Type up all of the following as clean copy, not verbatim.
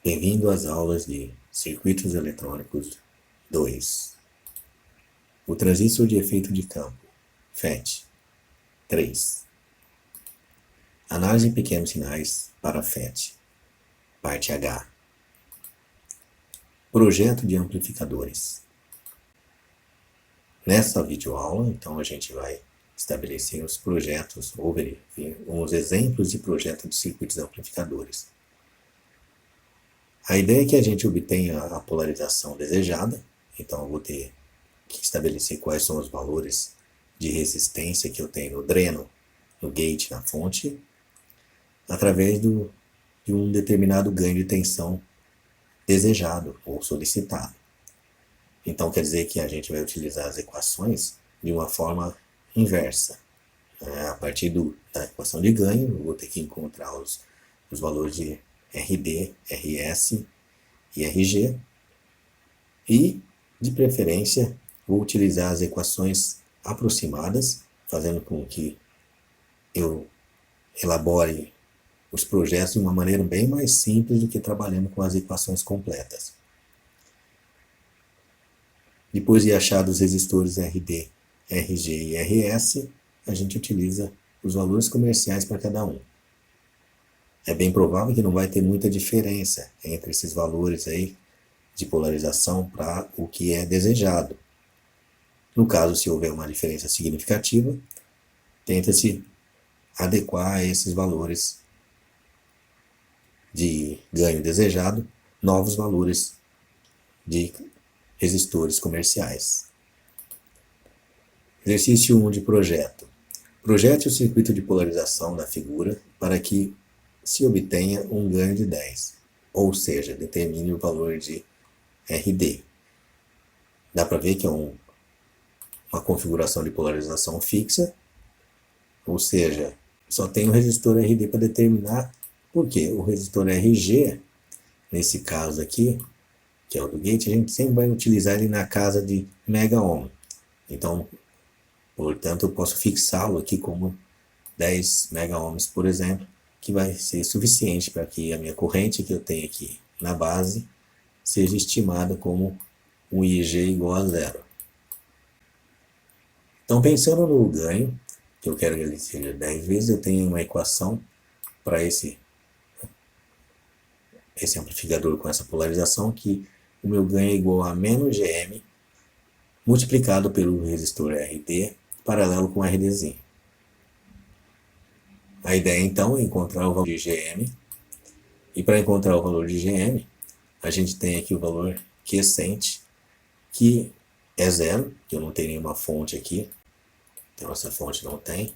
Bem-vindo às aulas de Circuitos Eletrônicos 2. O transistor de efeito de campo, FET. 3. Análise de pequenos sinais para FET, parte H. Projeto de amplificadores. Nessa videoaula, então, a gente vai estabelecer os projetos, ou ver uns exemplos de projeto de circuitos amplificadores. A ideia é que a gente obtenha a polarização desejada, então eu vou ter que estabelecer quais são os valores de resistência que eu tenho no dreno, no gate, na fonte, através de um determinado ganho de tensão desejado ou solicitado. Então quer dizer que a gente vai utilizar as equações de uma forma inversa. A partir da equação de ganho, eu vou ter que encontrar os valores de RD, RS e RG, e, de preferência, vou utilizar as equações aproximadas, fazendo com que eu elabore os projetos de uma maneira bem mais simples do que trabalhando com as equações completas. Depois de achar os resistores RD, RG e RS, a gente utiliza os valores comerciais para cada um. É bem provável que não vai ter muita diferença entre esses valores aí de polarização para o que é desejado. No caso, se houver uma diferença significativa, tenta-se adequar a esses valores de ganho desejado, novos valores de resistores comerciais. Exercício 1 de projeto. Projete o circuito de polarização da figura para que se obtenha um ganho de 10, ou seja, determine o valor de RD. Dá para ver que é uma configuração de polarização fixa, ou seja, só tem o resistor RD para determinar. Por quê? O resistor RG, nesse caso aqui, que é o do gate, a gente sempre vai utilizar ele na casa de mega ohm. Então, portanto, eu posso fixá-lo aqui como 10 mega ohms, por exemplo, que vai ser suficiente para que a minha corrente que eu tenho aqui na base seja estimada como um IG igual a zero. Então, pensando no ganho, que eu quero que ele seja 10 vezes, eu tenho uma equação para esse amplificador com essa polarização, que o meu ganho é igual a menos GM multiplicado pelo resistor RD paralelo com RDzinho. A ideia então é encontrar o valor de GM, e para encontrar o valor de GM, a gente tem aqui o valor quiescente, que é zero, que eu não tenho nenhuma fonte aqui, então essa fonte não tem.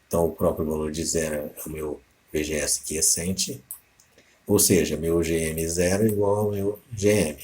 Então o próprio valor de zero é o meu VGS quiescente, ou seja, meu GM0 é igual ao meu GM.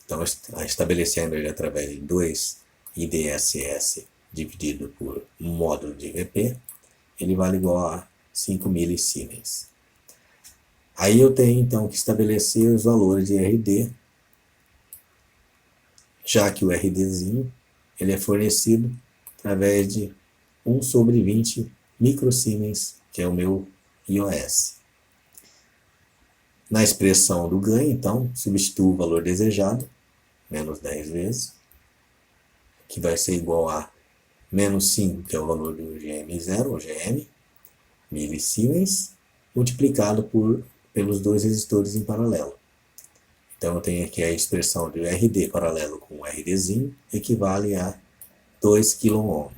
Então, estabelecendo ele através de 2 IDSS dividido por módulo de Vp, ele vale igual a 5 milisiemens. Aí eu tenho então que estabelecer os valores de RD, já que o RDzinho ele é fornecido através de 1 sobre 20 microsiemens, que é o meu IOS. Na expressão do ganho, então, substituo o valor desejado, menos 10 vezes, que vai ser igual a menos 5, que é o valor do GM0, ou GM, milisiemens, multiplicado pelos dois resistores em paralelo. Então eu tenho aqui a expressão de RD paralelo com RDzinho, equivale a 2 kΩ.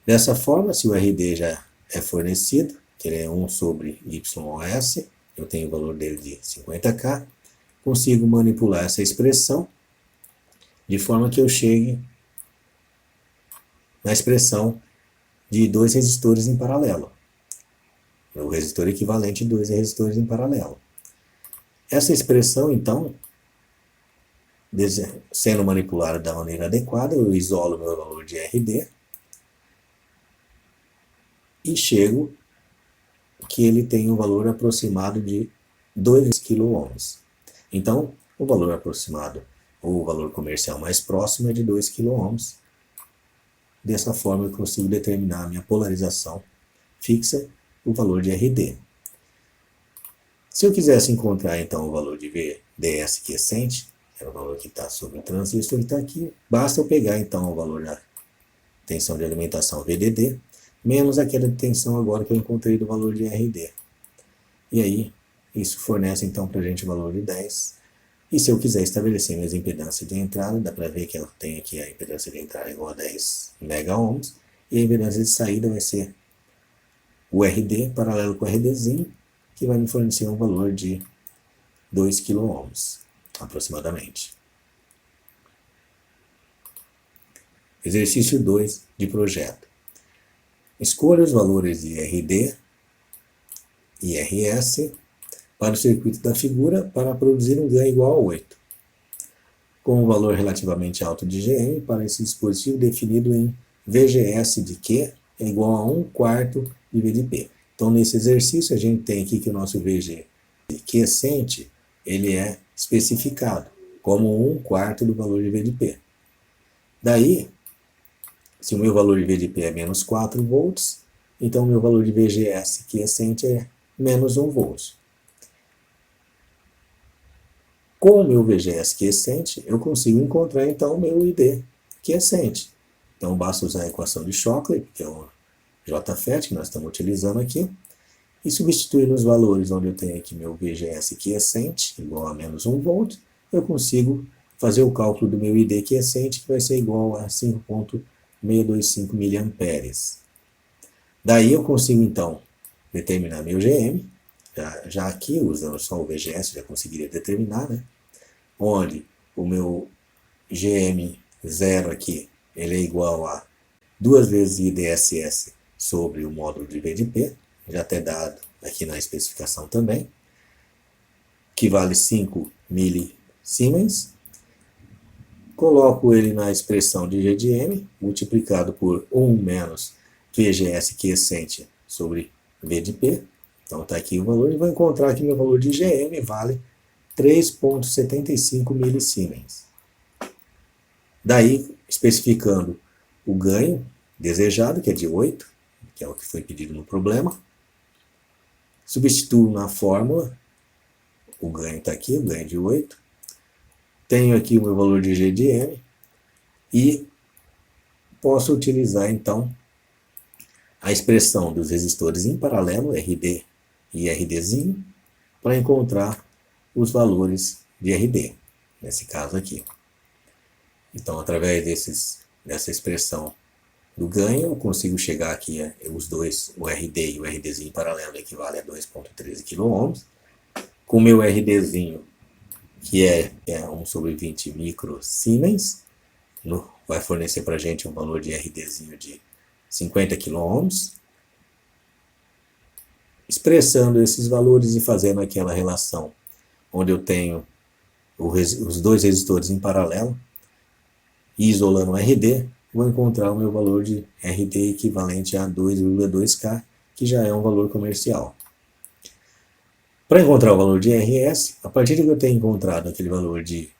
Dessa forma, se o RD já é fornecido, que ele é 1 sobre YOS, eu tenho o valor dele de 50K, consigo manipular essa expressão de forma que eu chegue na expressão de dois resistores em paralelo. O resistor equivalente de dois resistores em paralelo. Essa expressão, então, sendo manipulada da maneira adequada, eu isolo meu valor de RD e chego que ele tem um valor aproximado de 2 kΩ. Então, o valor aproximado, ou o valor comercial mais próximo é de 2 kΩ. Dessa forma, eu consigo determinar a minha polarização fixa, o valor de RD. Se eu quisesse encontrar, então, o valor de VDS quiescente, que é o valor que está sobre o transistor que está aqui, basta eu pegar, então, o valor da tensão de alimentação VDD, menos aquela tensão agora que eu encontrei do valor de RD. E aí, isso fornece, então, para a gente o valor de 10. E se eu quiser estabelecer minhas impedâncias de entrada, dá para ver que eu tenho aqui a impedância de entrada igual a 10 megaohms, e a impedância de saída vai ser o RD paralelo com o RDzinho, que vai me fornecer um valor de 2 kΩ, aproximadamente. Exercício 2 de projeto. Escolha os valores de RD e RS para o circuito da figura para produzir um ganho igual a 8, com um valor relativamente alto de GM para esse dispositivo definido em VGS de Q é igual a 1/4 de V de P. Então, nesse exercício, a gente tem aqui que o nosso VG quiescente, ele é especificado como 1/4 do valor de V de P. Daí, se o meu valor de V de P é menos 4 volts, então o meu valor de VGS quiescente é menos 1 volt. Com o meu VGS quiescente, eu consigo encontrar então o meu ID quiescente. Então basta usar a equação de Shockley, que é o JFET que nós estamos utilizando aqui, e substituir nos valores onde eu tenho aqui meu VGS quiescente, igual a menos 1 volt, eu consigo fazer o cálculo do meu ID quiescente, que vai ser igual a 5,625 mA. Daí eu consigo então determinar meu GM, já aqui usando só o VGS já conseguiria determinar, né? Onde o meu GM0 aqui, ele é igual a 2 vezes IDSS sobre o módulo de V de P, já até dado aqui na especificação também, que vale 5 milisiemens. Coloco ele na expressão de G de M, multiplicado por 1 menos VGS quiescente sobre V de P. Então está aqui o valor, e vou encontrar que meu valor de GM vale 3,75 milisiemens. Daí, especificando o ganho desejado, que é de 8, que é o que foi pedido no problema, substituo na fórmula, o ganho está aqui, o ganho de 8, tenho aqui o meu valor de G de M, e posso utilizar então a expressão dos resistores em paralelo, RD e RDzinho, para encontrar os valores de RD, nesse caso aqui. Então, através dessa expressão do ganho, eu consigo chegar aqui, os dois, o RD e o RDzinho em paralelo, equivale a 2,13 kΩ. Com o meu RDzinho, que é 1/20 microsiemens, vai fornecer para a gente um valor de RDzinho de 50 kΩ. Expressando esses valores e fazendo aquela relação onde eu tenho os dois resistores em paralelo e isolando o RD, vou encontrar o meu valor de RD equivalente a 2,2K, que já é um valor comercial. Para encontrar o valor de RS, a partir de que eu tenho encontrado aquele valor de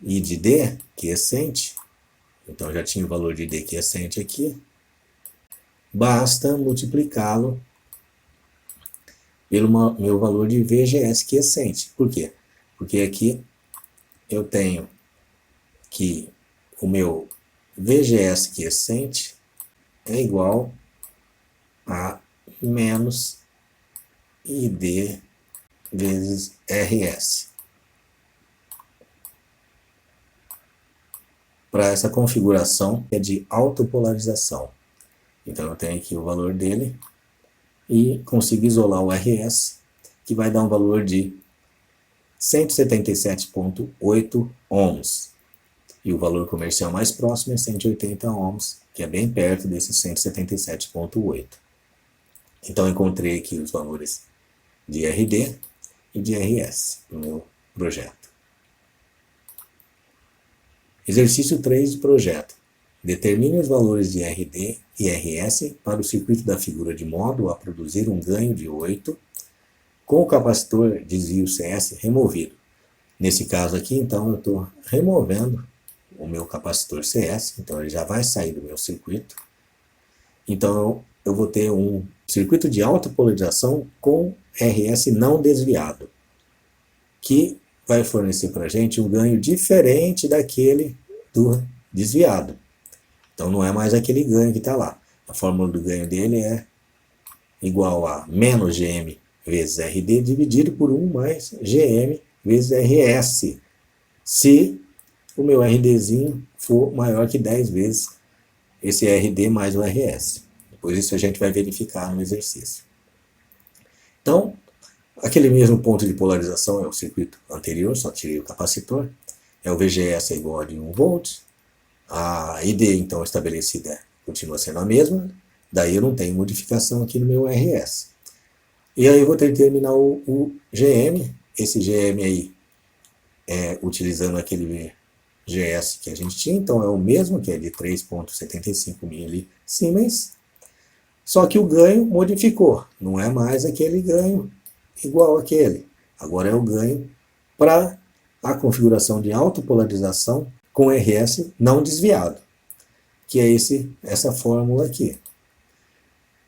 I de D quiescente, então já tinha o valor de D quiescente aqui, basta multiplicá-lo pelo meu valor de VGS quiescente. Por quê? Porque aqui eu tenho que o meu VGS quiescente é igual a menos ID vezes RS. Para essa configuração é de autopolarização. Então eu tenho aqui o valor dele e consigo isolar o RS, que vai dar um valor de 177,8 ohms. E o valor comercial mais próximo é 180 ohms, que é bem perto desses 177,8. Então eu encontrei aqui os valores de RD e de RS no meu projeto. Exercício 3 do projeto. Determine os valores de RD e RS para o circuito da figura de modo a produzir um ganho de 8 com o capacitor desvio CS removido. Nesse caso aqui, então, eu estou removendo o meu capacitor CS, então ele já vai sair do meu circuito. Então eu vou ter um circuito de alta polarização com RS não desviado, que vai fornecer para a gente um ganho diferente daquele do desviado. Então não é mais aquele ganho que está lá. A fórmula do ganho dele é igual a menos GM vezes RD dividido por 1 mais GM vezes RS, se o meu RDzinho for maior que 10 vezes esse RD mais o RS. Depois isso a gente vai verificar no exercício. Então, aquele mesmo ponto de polarização é o circuito anterior, só tirei o capacitor. É o VGS é igual a de 1 volt. A ID, então, estabelecida continua sendo a mesma. Daí eu não tenho modificação aqui no meu RS. E aí eu vou ter que terminar o GM. Esse GM aí é utilizando aquele VGS que a gente tinha. Então é o mesmo, que é de 3,75 milisiemens. Só que o ganho modificou. Não é mais aquele ganho igual àquele. Agora é o ganho para a configuração de autopolarização com RS não desviado, que é essa fórmula aqui.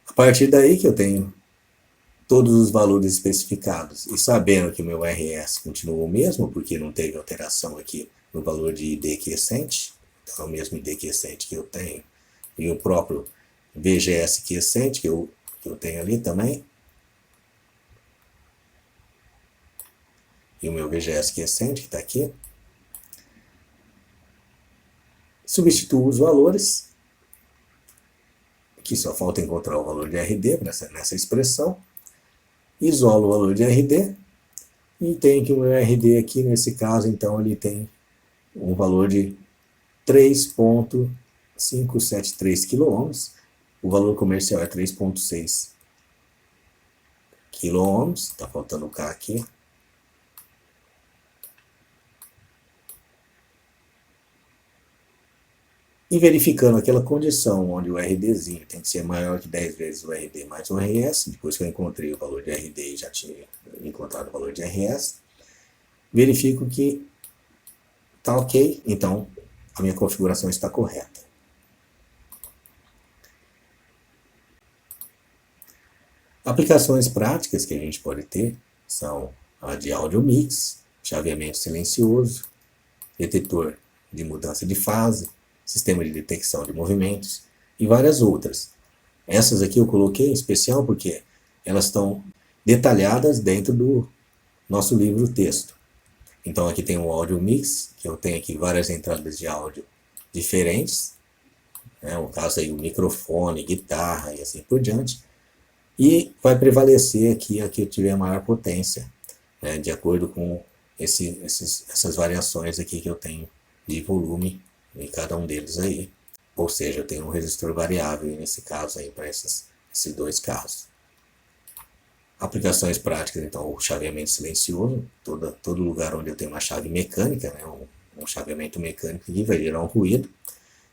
A partir daí que eu tenho todos os valores especificados e sabendo que o meu RS continuou o mesmo, porque não teve alteração aqui no valor de ID quiescente, então é o mesmo ID quiescente que eu tenho, e o próprio VGS quiescente que eu tenho ali também, e o meu VGS quiescente que está aqui. Substituo os valores, aqui só falta encontrar o valor de RD nessa expressão, isolo o valor de RD, e tenho que o meu RD aqui, nesse caso, então, ele tem um valor de 3,573 kΩ, o valor comercial é 3,6 kΩ, está faltando o K aqui. E verificando aquela condição onde o RDzinho tem que ser maior que 10 vezes o RD mais o RS, depois que eu encontrei o valor de RD e já tinha encontrado o valor de RS, verifico que está ok, então a minha configuração está correta. Aplicações práticas que a gente pode ter são a de áudio mix, chaveamento silencioso, detetor de mudança de fase, sistema de detecção de movimentos e várias outras. Essas aqui eu coloquei em especial porque elas estão detalhadas dentro do nosso livro texto. Então aqui tem o áudio mix, que eu tenho aqui várias entradas de áudio diferentes, no caso aí o microfone, guitarra e assim por diante, e vai prevalecer aqui a que tiver maior potência, de acordo com essas variações aqui que eu tenho de volume em cada um deles aí. Ou seja, eu tenho um resistor variável nesse caso aí, para esses dois casos. Aplicações práticas, então, o chaveamento silencioso, todo lugar onde eu tenho uma chave mecânica, um chaveamento mecânico que vai gerar um ruído.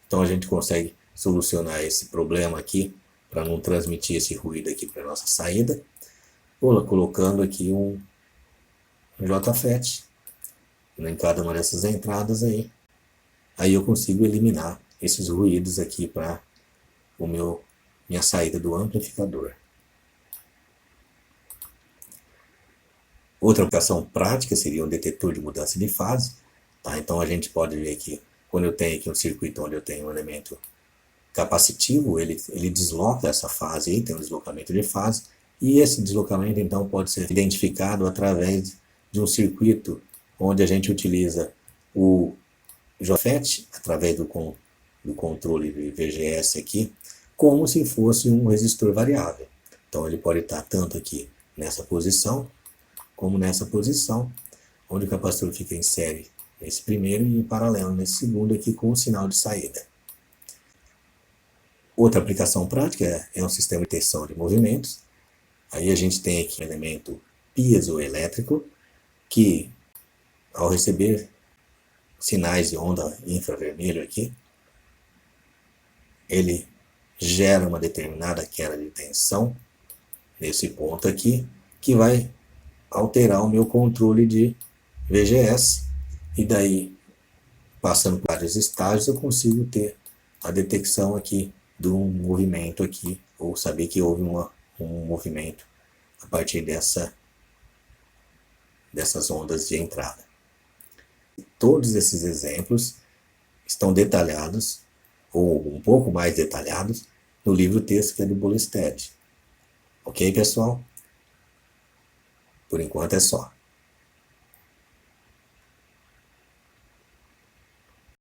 Então a gente consegue solucionar esse problema aqui, para não transmitir esse ruído aqui para a nossa saída, colocando aqui um JFET em cada uma dessas entradas aí. Aí eu consigo eliminar esses ruídos aqui para minha saída do amplificador. Outra aplicação prática seria um detetor de mudança de fase. Então a gente pode ver que quando eu tenho aqui um circuito onde eu tenho um elemento capacitivo, ele desloca essa fase aí, tem um deslocamento de fase, e esse deslocamento então pode ser identificado através de um circuito onde a gente utiliza o JFET, através do controle de VGS aqui, como se fosse um resistor variável. Então ele pode estar tanto aqui nessa posição, como nessa posição, onde o capacitor fica em série nesse primeiro e em paralelo nesse segundo aqui com o sinal de saída. Outra aplicação prática é um sistema de detecção de movimentos. Aí a gente tem aqui um elemento piezoelétrico que, ao receber sinais de onda infravermelho aqui, ele gera uma determinada queda de tensão nesse ponto aqui, que vai alterar o meu controle de VGS, e daí, passando por vários estágios, eu consigo ter a detecção aqui de um movimento aqui, ou saber que houve uma um movimento a partir dessas ondas de entrada. Todos esses exemplos estão detalhados, ou um pouco mais detalhados, no livro-texto que é do Bolestad. Ok, pessoal? Por enquanto é só.